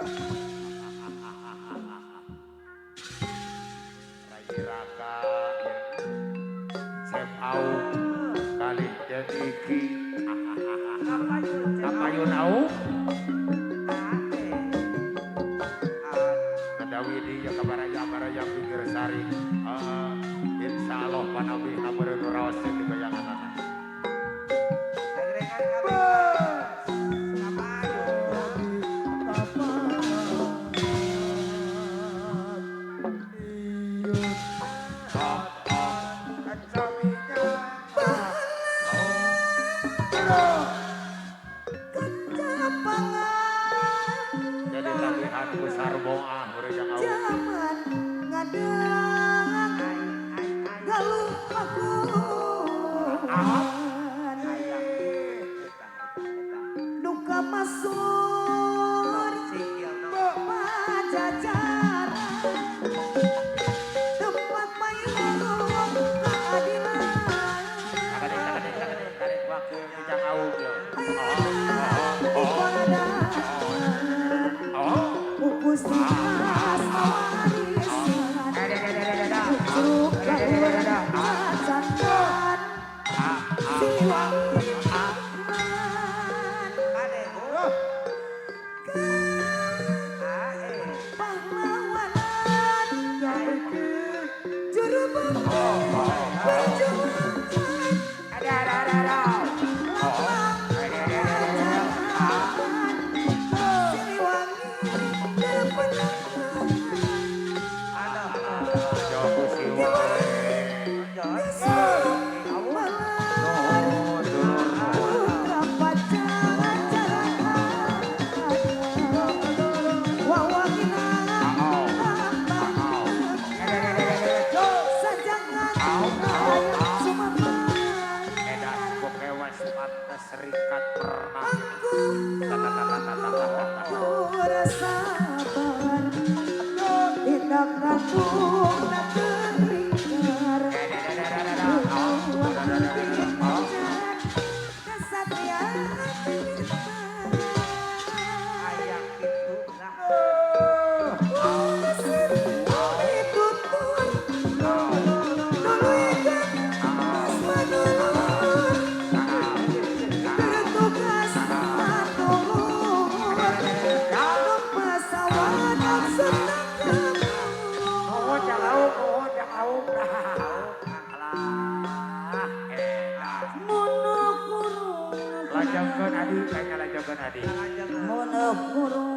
Rai Raka Chef Au kali jadi Ki Kapayun Au Kadawidi ya kabaraya pinggir sari insya Allah panawi namurin rawas di bayangan anak jadi tabihan besar boa mereka Au Jaman ngadang galuh aku duka masur pajajaran tempat payung keadilan tarik waktu kijang Au pupus tikas awarisan truk kaluran pacakan siwangi pahlawanan juru perjuangan serikat pernah aku sabar tindak ratung dan terlingkar kesatria lajangkeun adi kayaknya lajangkeun adi monokurung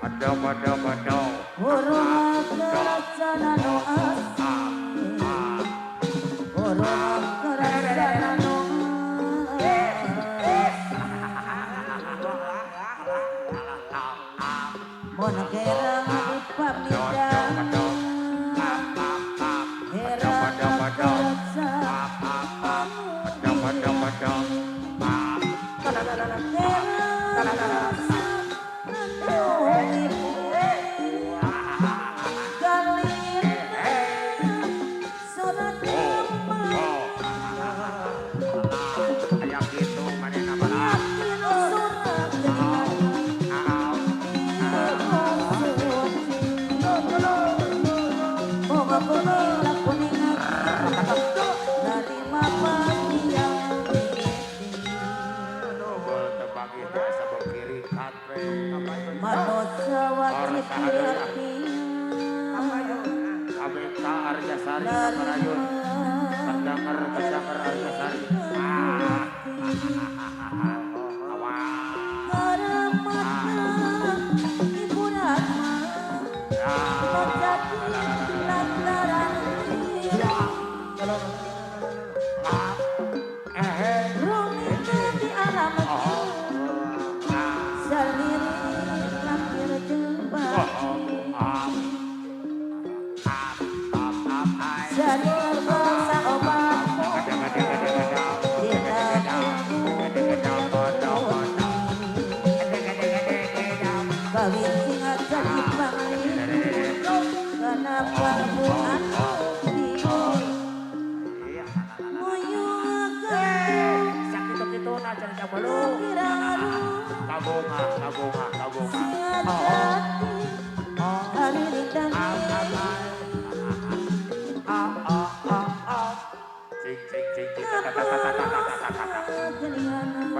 Bodo kurung kerajaan kurung kerajaan monokerang di pamidang manusia wajib hati Abeka Arya Sari Kamarayun Kedanger Arya Sari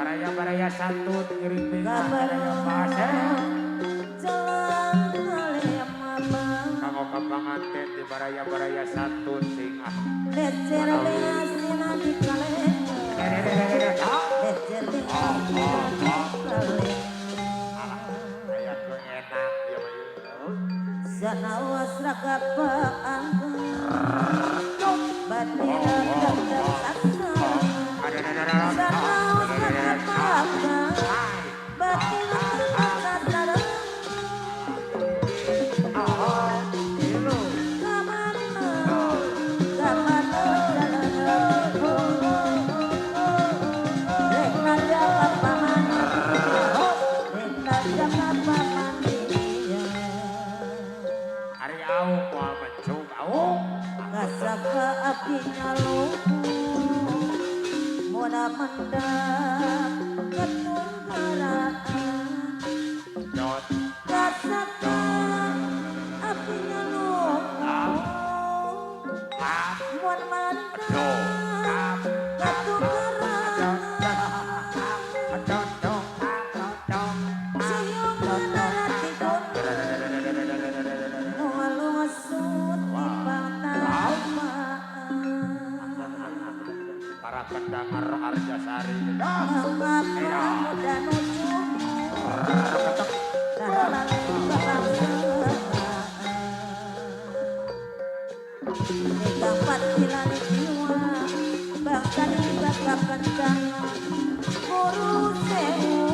baraya santun ngiring pingan Kabar baraya pasir. jalan alem abang Kanggo kapanganten di baraya santun singah. lecer leasina di kaleng lecer leasina di kaleng Aya ku enak ya bayu. sanawas rakapaan batina dendam saksa sanawas rakapaan batina dendam saksa Ari au moal mencung au. Kasaka apinya lumpuh Mona mendak ketunggaraan Jot. Kasaka apinya lumpuh Mona mendak ketunggaraan Siung mendarat tikun Mualusut di patamaan Para pendengar Arjasari. Mengapa muda nuju Dan lalu kebangsaan Negapat hilal jiwa Bangsa di baka kendangan Guru sewu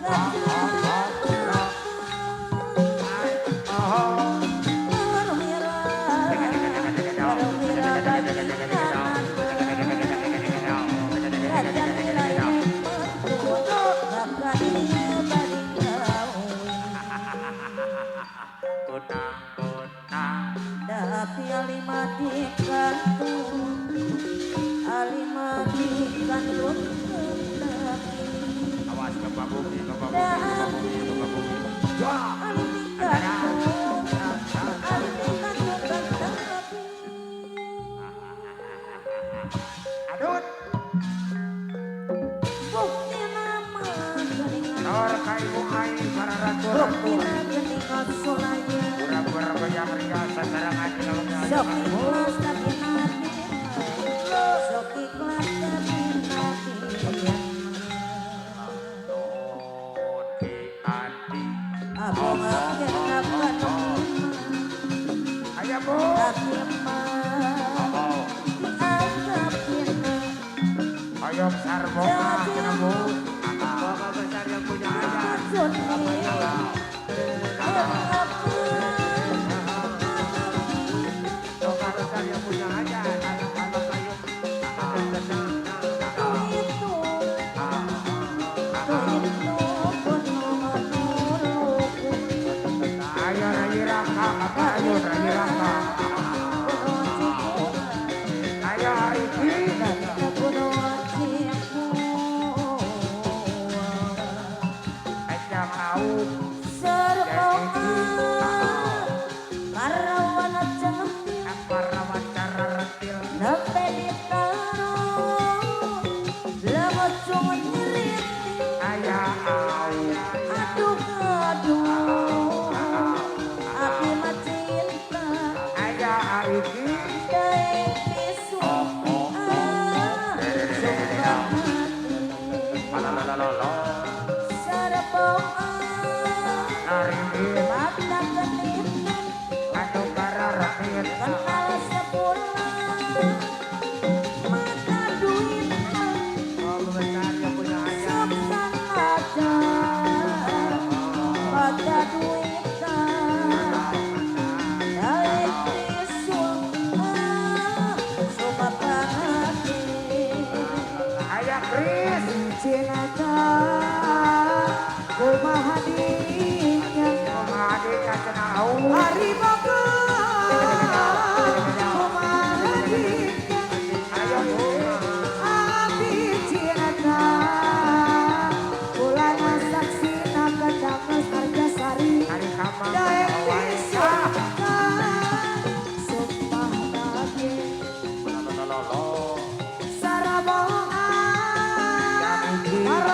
Gajah Tapi alimati kantung Alimati kantung Awas ke babumi, ke babumi, ke Dan babumi, ke babumi. alimati kantung Alimati kantung Adut, Bukti nama geningan nor kayu ai para Bukti ratu-ratu. nama geningan solaya Pura-pura bayang ria sasarangan di dalamnya. Sok ikhlas tapi nabi Sok ikhlas tapi nabi Nuhun ki andi. Abang akhir dapat Aya bu. Tapi mah Oh, Anggapin ayam sarbonga kena bu. Bapak besar yang punya ayah. Bapak besar yang punya ayah. Anak-anak ayam. Ayo rayi rangka, apa ayo rayi rangka. Ayo iki. Aja kau. Apa rawat cara retil. Ayah au. Aduh, aduh, api mati cinta. Ayah iki. Lalalala. Naringin. Anu bara retil. Bapak besar yang punya ayah. Ayah Kris. Kumadi kacena au. Ayo bu. Hari kamang. Lalalala. Sarabonga Yang iki. para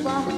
wah